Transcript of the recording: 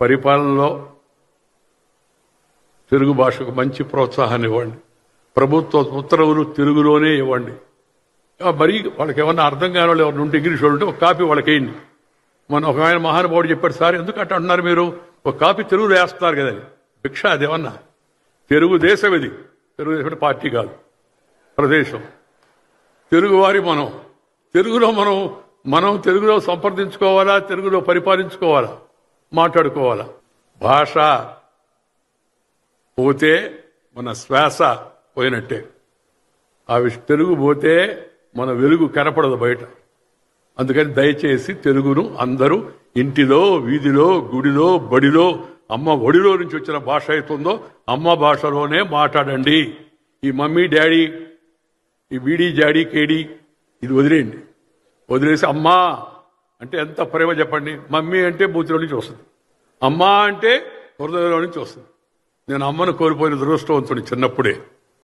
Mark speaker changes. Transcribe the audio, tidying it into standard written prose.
Speaker 1: పరిపాలనలో తెలుగు భాషకు మంచి ప్రోత్సాహాన్ని ఇవ్వండి. ప్రభుత్వ ఉత్తర్వులు తెలుగులోనే ఇవ్వండి. మరి వాళ్ళకి ఏమన్నా అర్థం కాని వాళ్ళు ఎవరు ఉంటే ఇంగ్లీష్ వాళ్ళు ఉంటే ఒక కాపీ వాళ్ళకి వేయండి. మన ఒక ఆయన మహానుభావుడు చెప్పాడు, సార్ ఎందుకు అట్లా అంటున్నారు మీరు, ఒక కాపీ తెలుగులో వేస్తున్నారు కదా, భిక్ష అదేమన్నా. తెలుగుదేశం ఇది, తెలుగుదేశం పార్టీ కాదు, ప్రదేశం. తెలుగువారి తెలుగులో మనం తెలుగులో సంప్రదించుకోవాలా, తెలుగులో పరిపాలించుకోవాలా, మాట్లాడుకోవాలా. భాష పోతే మన శ్వాస పోయినట్టే. తెలుగు పోతే మన వెలుగు కనపడదు బయట. అందుకని దయచేసి తెలుగును అందరూ ఇంటిలో, వీధిలో, గుడిలో, బడిలో, అమ్మ ఒడిలో నుంచి వచ్చిన భాష అవుతుందో అమ్మ భాషలోనే మాట్లాడండి. ఈ మమ్మీ డాడీ, ఈ బీడీ జాడీ కేడీ ఇది వదిలేయండి. వదిలేసి అమ్మా అంటే ఎంత ప్రేమ చెప్పండి. మమ్మీ అంటే బూతిలో నుంచి వస్తుంది, అమ్మా అంటే హృదయంలో నుంచి వస్తుంది. నేను అమ్మను కోల్పోయిన దురదృష్టవంతుని చిన్నప్పుడే.